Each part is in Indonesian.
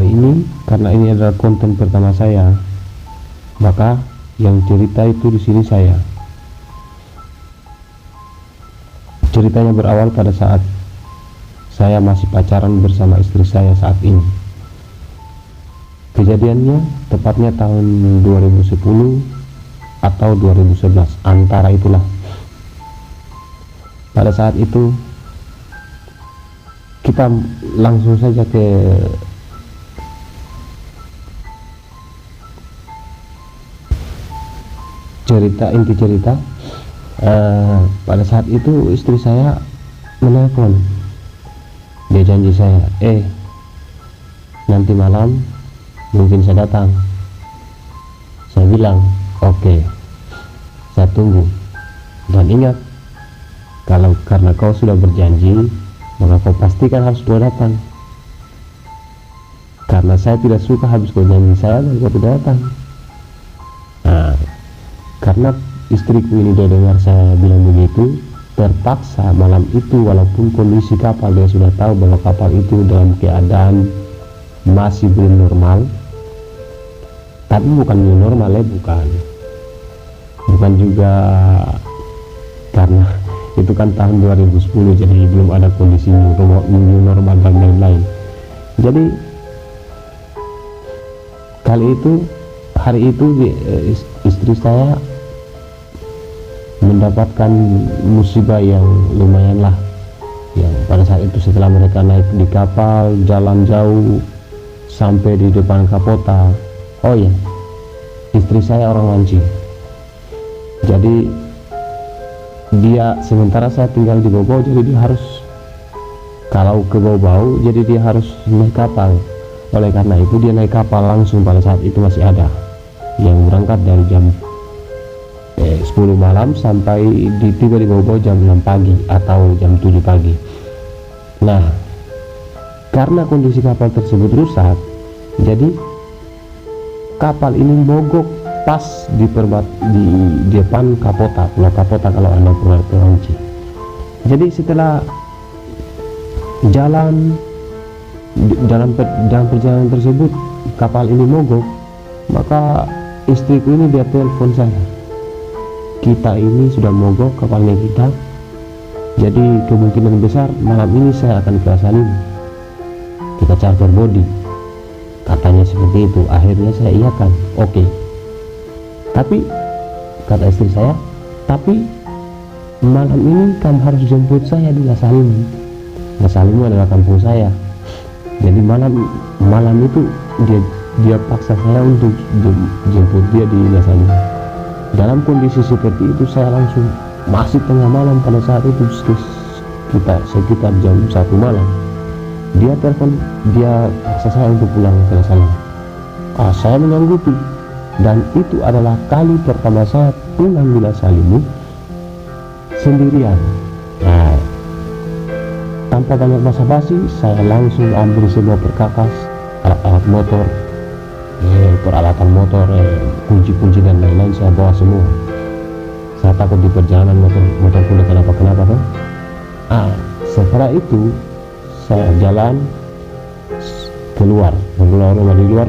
hari ini karena ini adalah konten pertama saya, maka yang cerita itu di sini saya. Ceritanya berawal pada saat saya masih pacaran bersama istri saya saat ini. Kejadiannya tepatnya tahun 2010 atau 2011, antara itulah. Pada saat itu kita langsung saja ke inti cerita. Pada saat itu istri saya menelpon, dia janji saya, nanti malam mungkin saya datang. Saya bilang oke, saya tunggu, dan ingat, karena kau sudah berjanji, maka kau pastikan harus kau datang. Karena saya tidak suka habis kau janji saya dan kau tidak datang. Nah, karena istriku ini dia dengar saya bilang begitu, terpaksa malam itu, walaupun kondisi kapal dia sudah tahu bahwa kapal itu dalam keadaan masih belum normal, tapi bukan new normal ya, bukan juga, karena itu kan tahun 2010, jadi belum ada kondisi new normal dan lain-lain. Jadi hari itu istri saya mendapatkan musibah yang lumayan lah, yang pada saat itu setelah mereka naik di kapal, jalan jauh sampai di depan kapota. Oh ya, istri saya orang mancing, jadi sementara saya tinggal di Bau-Bau, jadi dia harus, kalau ke Bau-Bau, jadi dia harus naik kapal. Oleh karena itu dia naik kapal langsung. Pada saat itu masih ada yang berangkat dari jam 10 malam sampai tiba di Bau-Bau jam 6 pagi atau jam 7 pagi. Nah, karena kondisi kapal tersebut rusak, jadi kapal ini mogok pas di depan kapota, pulau kapota kalau Anda pernah ke Ranci. Jadi setelah dalam perjalanan tersebut kapal ini mogok, maka istriku ini dia telepon saya, kita ini sudah mogok kapalnya kita, jadi kemungkinan besar malam ini saya akan ke Salim, kita charter body, katanya seperti itu. Akhirnya saya iyakan, oke. Tapi kata istri saya, tapi malam ini kamu harus jemput saya di Salim. Salim adalah kampung saya. Jadi malam itu dia paksa saya untuk jemput dia di Salim. Dalam kondisi seperti itu saya langsung, masih tengah malam pada saat itu, sekitar jam 1 malam, dia telepon, dia paksa saya untuk pulang ke Salim. Saya menyanggupi, dan itu adalah kali pertama saya pulang di Salim sendirian. Nah, tanpa banyak basa-basi, saya langsung ambil semua perkakas, alat-alat motor, peralatan motor, kunci-kunci dan lain-lain, saya bawa semua. Saya takut di perjalanan motor kuda kenapa kan. Setelah itu saya jalan keluar rumah. Di luar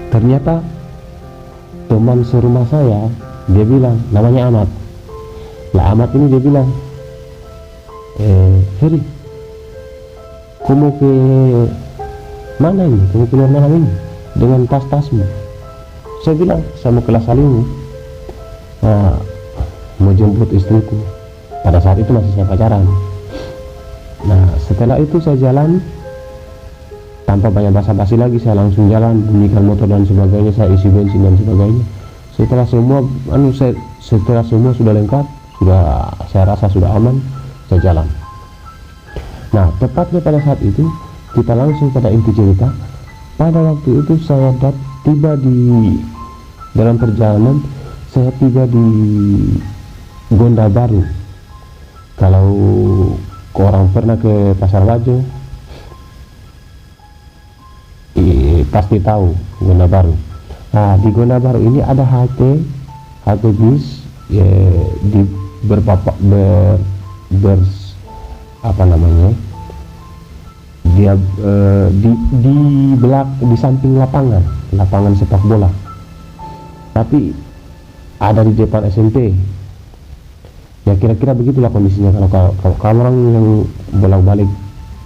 ternyata teman serumah saya, dia bilang, namanya Ahmad. Ahmad ini dia bilang, Heri, kamu ke mana ini? Kamu keluar malam ini dengan tas-tasmu? Saya bilang, saya mau ke Salim, mau jemput istriku. Pada saat itu masih saya pacaran. Nah, setelah itu saya jalan tanpa banyak basa-basi lagi, saya langsung jalan, bunyikan motor dan sebagainya, saya isi bensin dan sebagainya. Setelah semua sudah lengkap, saya rasa sudah aman, saya jalan. Nah, tepatnya pada saat itu kita langsung pada inti cerita. Pada waktu itu saya tiba dalam perjalanan, saya tiba di Gonda Baru. Kalau orang pernah ke Pasar Wajo, pasti tahu Gonda Baru. Nah, di Gonda Baru ini ada halte bis di Dia di samping lapangan sepak bola, tapi ada di depan SMP. Ya kira-kira begitulah kondisinya. Kalau orang yang bolak-balik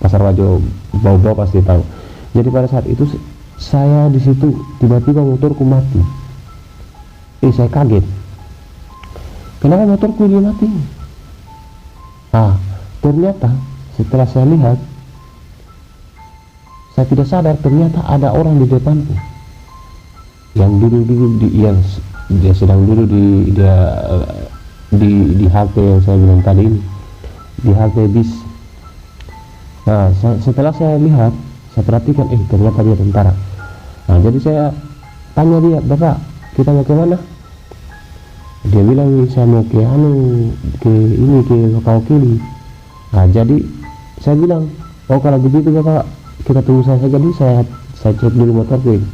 Pasar Wajo bawa-bawa pasti tahu. Jadi pada saat itu saya di situ tiba-tiba motorku mati. Saya kaget. Kenapa motorku dia mati? Ternyata setelah saya lihat, saya tidak sadar ternyata ada orang di depanku yang dia sedang duduk di halte yang saya bilang tadi ini, di halte bis. Setelah saya lihat, saya perhatikan, ternyata dia tentara. Jadi saya tanya dia, "Bapak, kita mau ke mana?" Dia bilang, "Saya mau ke Lokawakili." Jadi saya bilang, "Oh, kalau begitu Bapak, kita tunggu saya saja dulu, saya cek dulu motorku ini."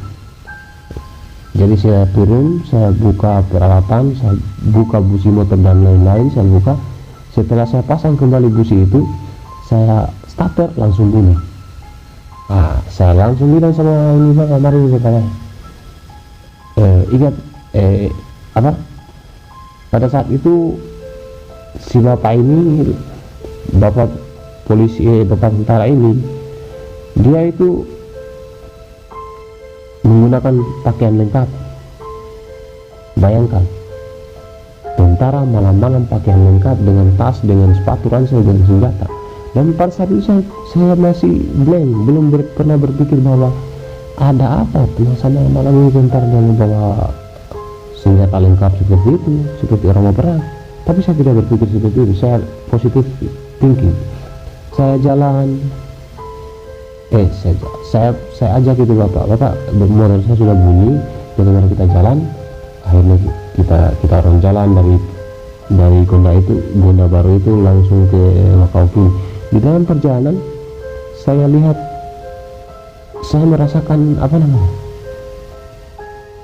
Jadi saya turun, saya buka peralatan, saya buka busi motor dan lain-lain, saya buka. Setelah saya pasang kembali busi itu, saya starter langsung bunyi. Saya langsung bilang sama ini, "Bang, mari katanya, ingat pada saat itu si bapak ini, bapak polisi, bapak tentara ini, dia itu menggunakan pakaian lengkap. Bayangkan, tentara malam-malam pakaian lengkap dengan tas, dengan sepatu ransel dan senjata. Dan pada saat itu saya masih blank, belum pernah berpikir bahwa ada apa sama malam ini tentara yang membawa senjata lengkap seperti itu, seperti orang mau perang. Tapi saya tidak berpikir seperti itu. Saya positif thinking. Saya jalan, saya ajak itu bapak, motor saya sudah bunyi, bagaimana kita jalan? Akhirnya kita orang jalan dari Gonda Baru itu langsung ke Lokawakili. Di dalam perjalanan saya lihat, saya merasakan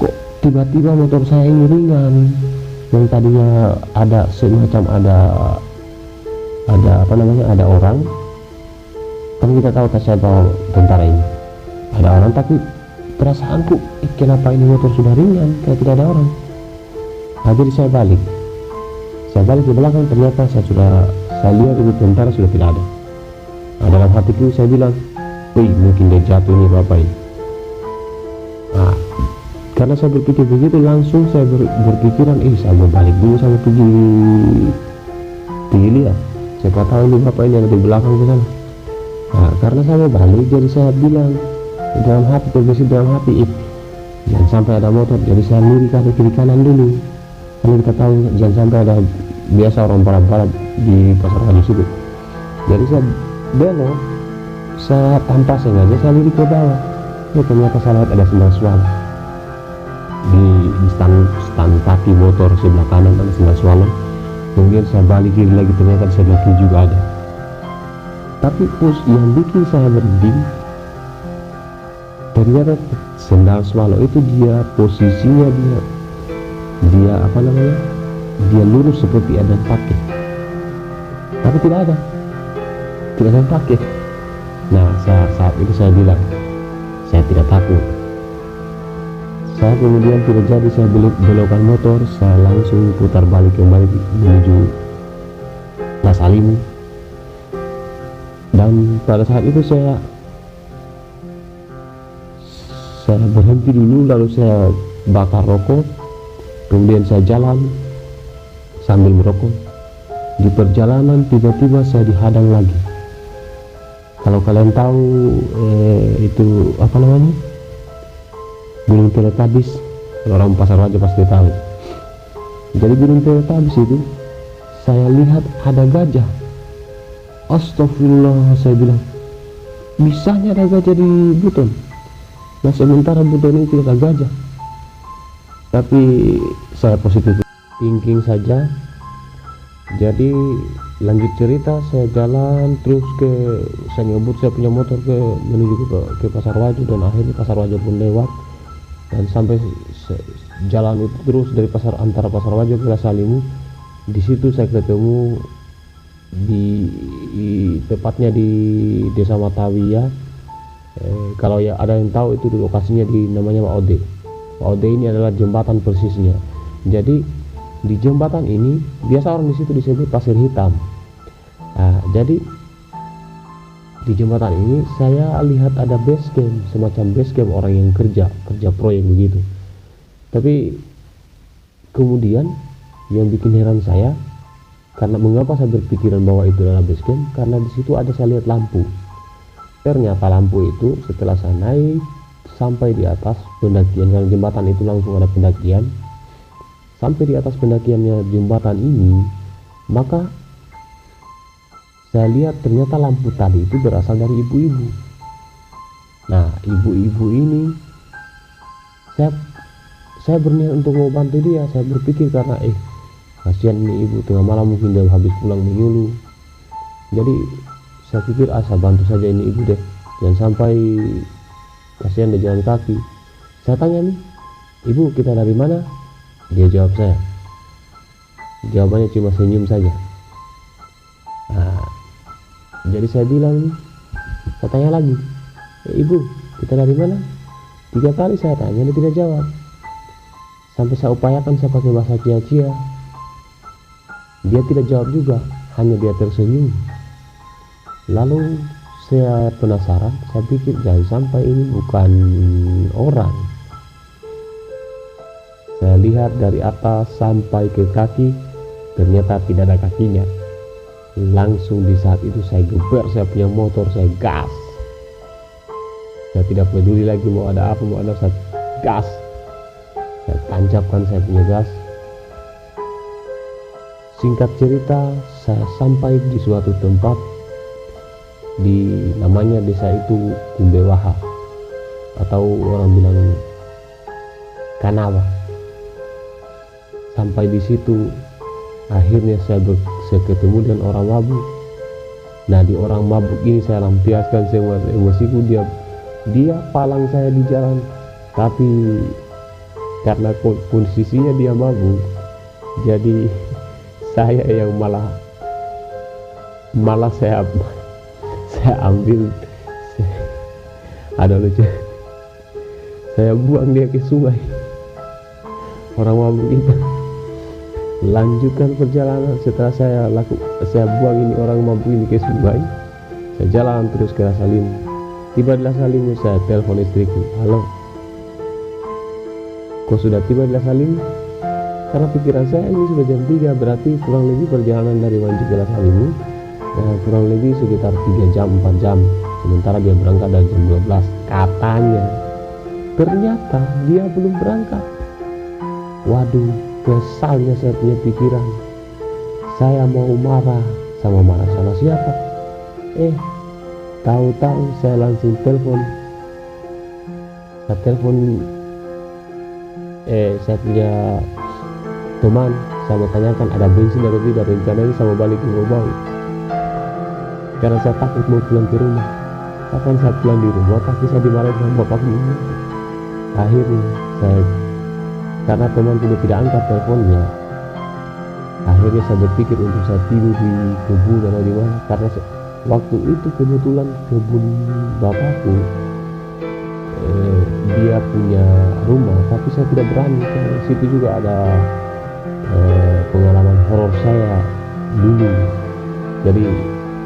kok tiba-tiba motor saya ini ringan, yang tadinya ada semacam ada orang. Kan kita tahu saya bawa tentara ini, ada orang, tapi perasaanku, kenapa ini motor sudah ringan, kayak tidak ada orang. Jadi saya balik ke belakang, ternyata saya lihat itu tentara sudah tidak ada. Dalam hatiku saya bilang, mungkin dia jatuh nih bapak ini. Karena saya berpikir begitu, langsung saya berpikiran, saya mau balik dulu, saya mau pergi lihat siapa tahu ini bapak ini ada di belakang ke sana. Karena saya mau balik, jadi saya bilang dalam hati, jangan sampai ada motor. Jadi saya lirik ke kiri kanan dulu, karena kita tahu jangan sampai ada biasa orang balap-balap di Pasar Wajo situ. Jadi saya belok, saya tanpa sengaja saya lirik ke bawah. Ternyata saya lihat ada sendal swallow di stand kaki motor sebelah kanan, ada sendal swallow. Kemudian saya balik kiri lagi, ternyata di sebelah kiri juga ada. Tapi yang bikin saya berhenti, ternyata sendal swallow itu dia posisinya dia lurus seperti ada yang pakai, tapi tidak ada yang pakai. Saat itu saya bilang, saya tidak takut. Saya kemudian tidak jadi, saya belokkan motor, saya langsung putar balik kembali menuju Las Alimu. Dan pada saat itu saya berhenti dulu, lalu saya bakar rokok, kemudian saya jalan sambil merokok. Di perjalanan tiba-tiba saya dihadang lagi. Kalau kalian tahu itu Gunung Teletabis, orang Pasar Wajo pasti tahu. Jadi Gunung Teletabis itu saya lihat ada gajah. Astagfirullah, saya bilang, bisanya ada gajah di Buton. Sementara Buton ini tidak ada gajah. Tapi saya positif thinking saja. Jadi lanjut cerita, saya jalan terus saya ngebut saya punya motor menuju ke Pasar Wajo, dan akhirnya Pasar Wajo pun lewat, dan sampai jalan itu terus dari antara Pasar Wajo ke Las Alimu. Di situ saya ketemu tepatnya di Desa Matawiyah Kalau ya ada yang tahu itu di lokasinya di namanya Maode. Maode ini adalah jembatan persisnya. Jadi di jembatan ini biasa orang di situ disebut pasir hitam. Nah, jadi di jembatan ini saya lihat ada base camp, semacam base camp orang yang kerja proyek begitu. Tapi kemudian yang bikin heran saya, karena mengapa saya berpikiran bahwa itu adalah base camp, karena di situ ada saya lihat lampu. Ternyata lampu itu setelah saya naik sampai di atas pendakian, karena jembatan itu langsung ada pendakian, sampai di atas pendakiannya jembatan ini, maka saya lihat ternyata lampu tadi itu berasal dari ibu-ibu. Nah, ibu-ibu ini saya berniat untuk mau bantu dia. Saya berpikir karena kasihan ini ibu tengah malam, mungkin dia habis pulang menyuluh. Jadi saya pikir saya bantu saja ini ibu deh, jangan sampai kasihan dia jalan kaki. Saya tanya nih, ibu kita dari mana? Dia jawab saya, jawabannya cuma senyum saja. Nah, jadi saya bilang, saya tanya lagi, ibu kita dari mana? 3 kali saya tanya, dia tidak jawab. Sampai saya upayakan, saya pakai bahasa cia-cia, dia tidak jawab juga, hanya dia tersenyum. Lalu saya penasaran, saya pikir jangan sampai ini bukan orang. Saya lihat dari atas sampai ke kaki, ternyata tidak ada kakinya. Langsung di saat itu saya geber saya punya motor, saya gas. Saya tidak peduli lagi mau ada apa, mau ada, saya gas. Saya tancapkan saya punya gas. Singkat cerita, saya sampai di suatu tempat di namanya desa itu Kumbewaha, atau orang bilang Kanawa. Sampai di situ akhirnya saya ketemu dengan orang mabuk. Nah, di orang mabuk ini saya lampiaskan semua emosiku. Dia palang saya di jalan, tapi karena posisinya dia mabuk, jadi saya yang malah saya ambil, ada lucu, saya buang dia ke sungai. Orang mabuk itu lanjutkan perjalanan. Setelah saya buang ini orang mabuk ini ke sungai, saya jalan terus ke Lasalimu. Tiba di Lasalimu, saya telepon istriku, halo, kau sudah tiba di Lasalimu? Karena pikiran saya ini sudah jam 3, berarti kurang lebih perjalanan dari Wanjuk ke Lasalimu kurang lebih sekitar 3 jam 4 jam, sementara dia berangkat dari jam 12 katanya. Ternyata dia belum berangkat. Waduh, kesalnya saya punya pikiran. Saya mau marah sama siapa? Tahu-tahu saya langsung telepon. Saya punya teman, saya mau tanyakan ada bensin atau tidak. Rencananya saya mau balik ke Ngobau, karena saya takut mau pulang ke rumah. Kapan saya pulang di rumah pasti saya dimarahin sama bapak ini. Akhirnya karena teman sudah tidak angkat teleponnya, akhirnya saya berpikir untuk saya tidur di kebun atau di mana, karena waktu itu kebetulan kebun bapakku dia punya rumah, tapi saya tidak berani karena situ juga ada pengalaman horor saya dulu. Jadi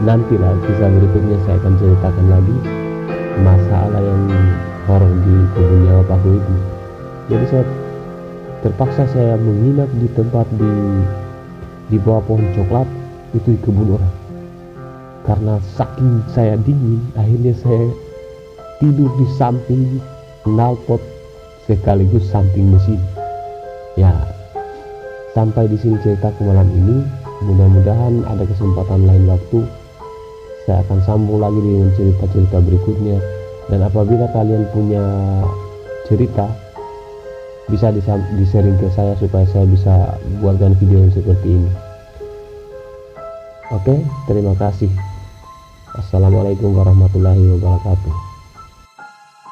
nantilah kisah berikutnya saya akan ceritakan lagi masalah yang horor di kebunnya bapakku itu. Jadi terpaksa saya menginap di tempat di bawah pohon coklat itu, di kebun orang. Karena saking saya dingin, akhirnya saya tidur di samping knalpot sekaligus samping mesin. Ya, sampai di sini ceritaku malam ini. Mudah-mudahan ada kesempatan lain waktu saya akan sambung lagi dengan cerita-cerita berikutnya. Dan apabila kalian punya cerita, bisa di-sharing ke saya supaya saya bisa buatkan video yang seperti ini. Oke, terima kasih. Assalamualaikum warahmatullahi wabarakatuh.